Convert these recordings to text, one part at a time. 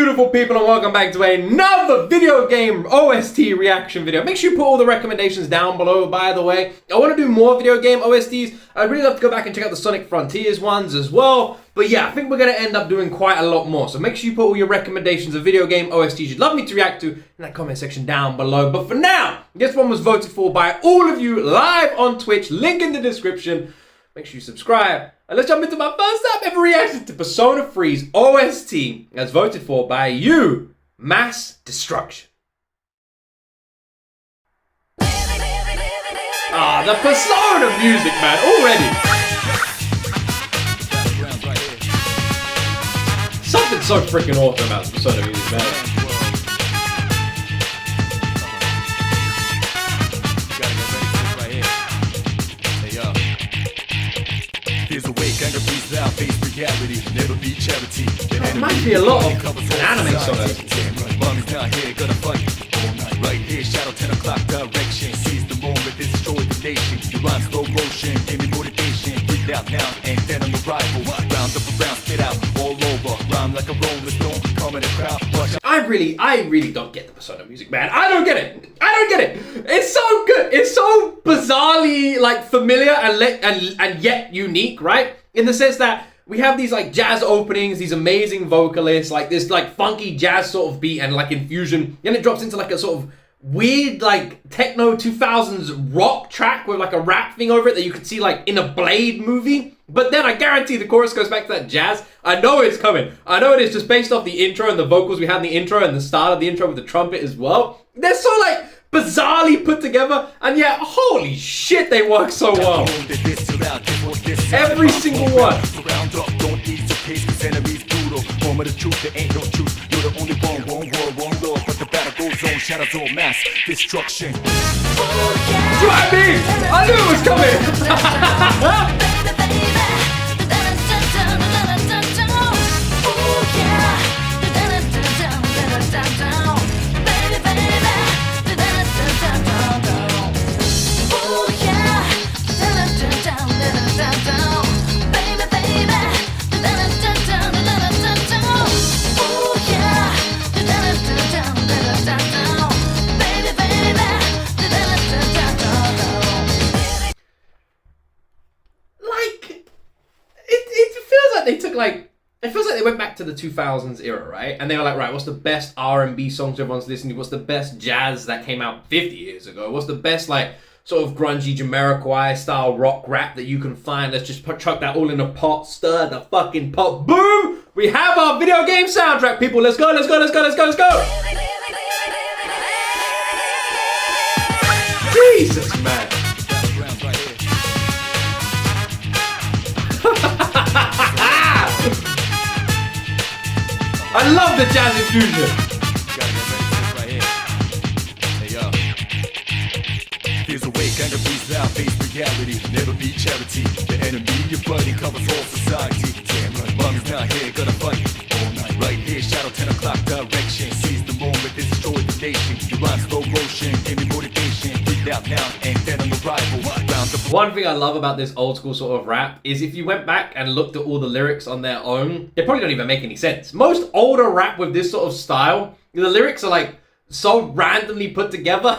beautiful people, and welcome back to another video game OST reaction video. Make sure you put all the recommendations down below, by the way. I want to do more video game OSTs. I'd really love to go back and check out the Sonic Frontiers ones as well. But yeah, I think we're going to end up doing quite a lot more. So make sure you put all your recommendations of video game OSTs you'd love me to react to in that comment section down below. But for now, this one was voted for by all of you live on Twitch. Link in the description. Make sure you subscribe. And let's jump into my first time ever reaction to Persona 3's OST, as voted for by you, Mass Destruction. Ah, the Persona music, man, already. Something so freaking awesome about the Persona music, man. Reality, never be charity. It reminds me a lot of an anime song. Mommy's not here, gonna fight all night. Right here, shadow 10 o'clock direction. Seize the moment, destroy the nation. You rhyme slow motion, give me motivation. Breathe out now, and then on the rival. Round up around, spit out all over. Rhyme like a rolling stone, calm in the crowd. I really don't get the Persona music, man. I don't get it. It's so good. It's so bizarrely like familiar and yet unique, right? In the sense that we have these like jazz openings, these amazing vocalists, like this like funky jazz sort of beat and like infusion. Then it drops into like a sort of weird like techno 2000s rock track with like a rap thing over it that you could see like in a Blade movie. But then I guarantee the chorus goes back to that jazz. I know it's coming. I know it is just based off the intro and the vocals we had in the intro and the start of the intro with the trumpet as well. They're so like bizarrely put together, and yet holy shit, they work so well. Every single one. Moment of truth, there ain't no truth. You're the only one world, one love. But the battle goes on, shadows on mass destruction. Do I mean? I knew it was coming. It feels like they went back to the 2000s era, right? And they were like, right, what's the best R&B songs everyone's listening to? What's the best jazz that came out 50 years ago? What's the best, like, sort of grungy Jamiroquai style rock rap that you can find? Let's just chuck that all in a pot, stir the fucking pot. Boom! We have our video game soundtrack, people. Let's go, let's go, let's go, let's go, let's go! Jesus, man. I love the jazz infusion. Feels awake, anger breathes out, face reality, never be charity. The enemy, your buddy, covers all society. Damn right, mommy's not here, gonna fight all night. Right here, shadow 10 o'clock direction. Seize the moment, destroy the nation. You rhyme slow motion, give me motivation. Breathe out now, and then on the rival. One thing I love about this old school sort of rap is if you went back and looked at all the lyrics on their own, they probably don't even make any sense. Most older rap with this sort of style, the lyrics are like so randomly put together.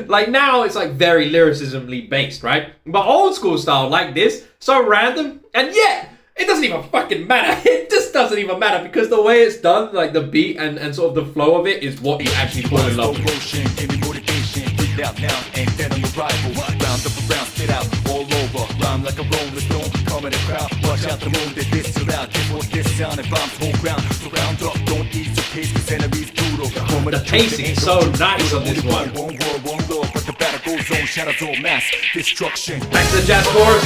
like now it's like very lyricismly based, right? But old school style like this, so random, and yet it doesn't even fucking matter. It just doesn't even matter because the way it's done, like the beat and sort of the flow of it is what you actually fall in love with. Out now and then on the rival. Round up around, spit out all over. Rhyme like a rolling stone, calm in the crowd. Watch out the moon that this till out. This was this sound and bombs whole ground. Surround up, don't ease the pace, cause enemies brutal. The pacing is so nice on this one. One world, one love, but the battle goes on, shadows on mass destruction. Back to the jazz chorus.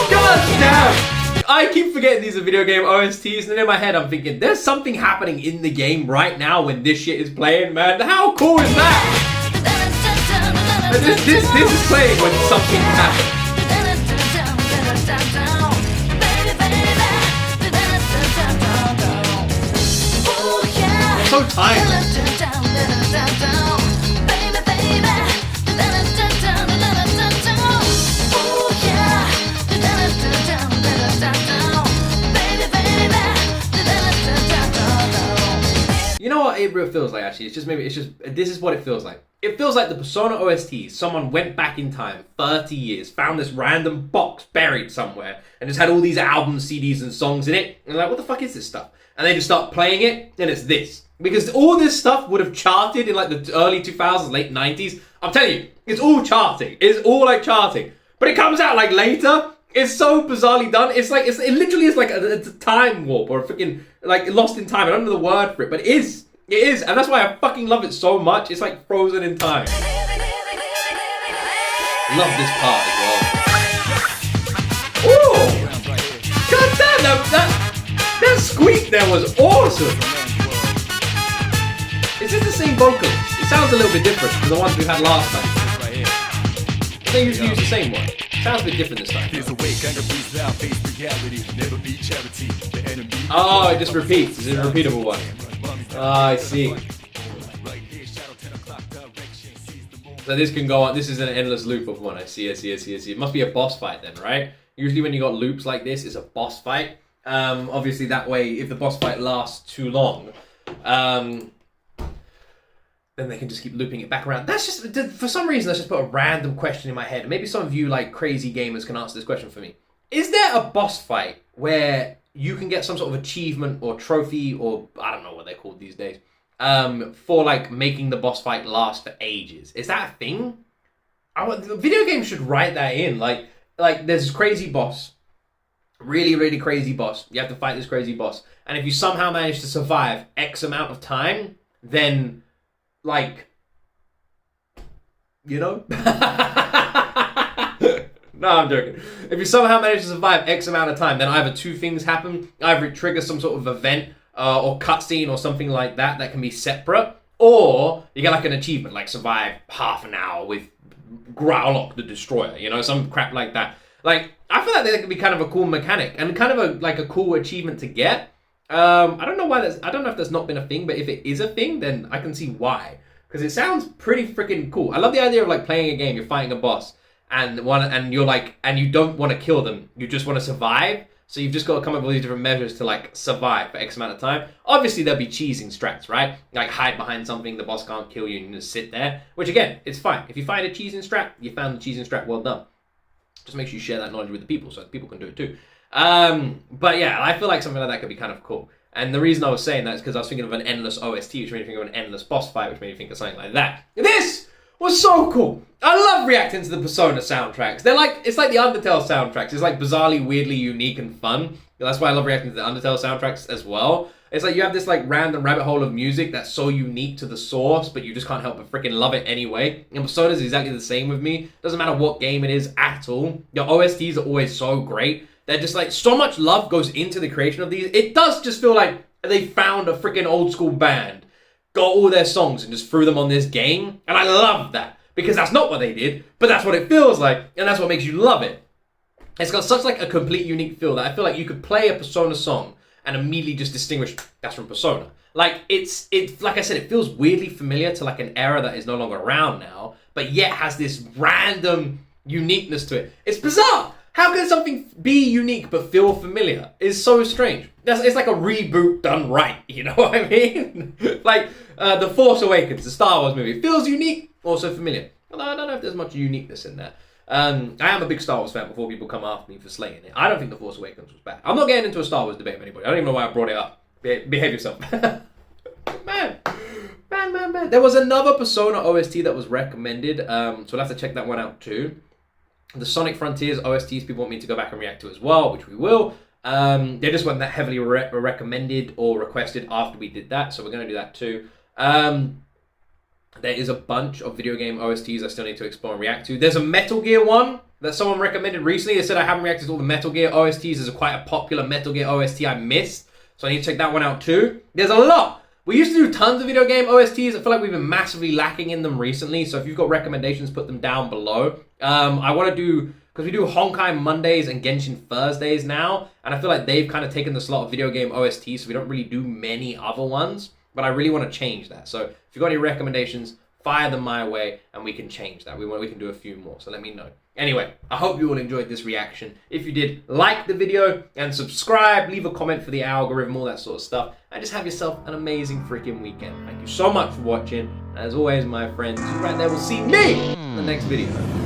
God damn! I keep forgetting these are video game OSTs, and in my head I'm thinking, there's something happening in the game right now when this shit is playing, man. How cool is that? This is playing when something happens. So timeless. it feels like, actually. This is what it feels like. It feels like the Persona OST, someone went back in time 30 years, found this random box buried somewhere, and just had all these albums, CDs, and songs in it. And like, what the fuck is this stuff? And they just start playing it, and it's this. Because all this stuff would have charted in like the early 2000s, late 90s. I'm telling you, it's all charting. It's all like charting. But it comes out like later. It's so bizarrely done. It literally is like a time warp or a freaking like lost in time. I don't know the word for it, but it is. It is, and that's why I fucking love it so much. It's like frozen in time. Love this part as well. Ooh! God damn, that squeak there was awesome. Is this the same vocalist? It sounds a little bit different from the ones we had last time. They usually use the same one. Sounds a bit different this time. Oh, it just repeats. It's a repeatable one. I see. So this can go on. This is an endless loop of one. I see. It must be a boss fight then, right? Usually when you got loops like this, it's a boss fight. Obviously that way, if the boss fight lasts too long, then they can just keep looping it back around. That's just, for some reason, that's just put a random question in my head. Maybe some of you like crazy gamers can answer this question for me. Is there a boss fight where you can get some sort of achievement or trophy, or I don't know what they're called these days, for like making the boss fight last for ages? Is that a thing? The video game should write that in. Like there's this crazy boss, really crazy boss. You have to fight this crazy boss, and if you somehow manage to survive X amount of time, then like, you know. No, I'm joking. If you somehow manage to survive X amount of time, then either two things happen. Either it triggers some sort of event or cutscene or something like that can be separate. Or you get like an achievement, like survive half an hour with Growlock the Destroyer. You know, some crap like that. Like, I feel like that could be kind of a cool mechanic and kind of a cool achievement to get. I don't know why I don't know if that's not been a thing, but if it is a thing, then I can see why. Because it sounds pretty freaking cool. I love the idea of like playing a game, you're fighting a boss. And you're like, and you don't want to kill them, you just want to survive. So you've just got to come up with these different measures to like survive for X amount of time. Obviously there'll be cheesing strats, right? Like hide behind something, the boss can't kill you, and you just sit there. Which again, it's fine. If you find a cheesing strat, you found the cheesing strat, well done. Just make sure you share that knowledge with the people so that people can do it too. But yeah, I feel like something like that could be kind of cool. And the reason I was saying that is because I was thinking of an endless OST, which made me think of an endless boss fight, which made me think of something like that. This was so cool. I love reacting to the Persona soundtracks. It's like the Undertale soundtracks. It's like bizarrely, weirdly unique and fun. That's why I love reacting to the Undertale soundtracks as well. It's like you have this like random rabbit hole of music that's so unique to the source, but you just can't help but freaking love it anyway. And Persona is exactly the same with me. Doesn't matter what game it is at all. Your OSTs are always so great. They're just like, so much love goes into the creation of these. It does just feel like they found a freaking old school band, got all their songs and just threw them on this game. And I love that. Because that's not what they did, but that's what it feels like, and that's what makes you love it. It's got such like a complete unique feel that I feel like you could play a Persona song and immediately just distinguish that's from Persona. Like it's like I said, it feels weirdly familiar to like an era that is no longer around now, but yet has this random uniqueness to it. It's bizarre. How can something be unique but feel familiar? It's so strange. It's like a reboot done right, you know what I mean? Like The Force Awakens, the Star Wars movie. It feels unique, also familiar. Although I don't know if there's much uniqueness in there. I am a big Star Wars fan before people come after me for slaying it. I don't think The Force Awakens was bad. I'm not getting into a Star Wars debate with anybody. I don't even know why I brought it up. Behave yourself. Man. There was another Persona OST that was recommended, so we'll have to check that one out too. The Sonic Frontiers OSTs, people want me to go back and react to as well, which we will. They just weren't that heavily recommended or requested after we did that, so we're going to do that too. There is a bunch of video game OSTs I still need to explore and react to. There's a Metal Gear one that someone recommended recently. They said I haven't reacted to all the Metal Gear OSTs. There's quite a popular Metal Gear OST I missed, so I need to check that one out too. There's a lot. We used to do tons of video game OSTs. I feel like we've been massively lacking in them recently, so if you've got recommendations, put them down below. I want to do, because we do Honkai Mondays and Genshin Thursdays now, and I feel like they've kind of taken the slot of video game OSTs, so we don't really do many other ones, but I really want to change that. So if you've got any recommendations, fire them my way, and we can change that. We can do a few more, so let me know. Anyway, I hope you all enjoyed this reaction. If you did, like the video and subscribe, leave a comment for the algorithm, all that sort of stuff, and just have yourself an amazing freaking weekend. Thank you so much for watching. As always, my friends, you right there will see me in the next video.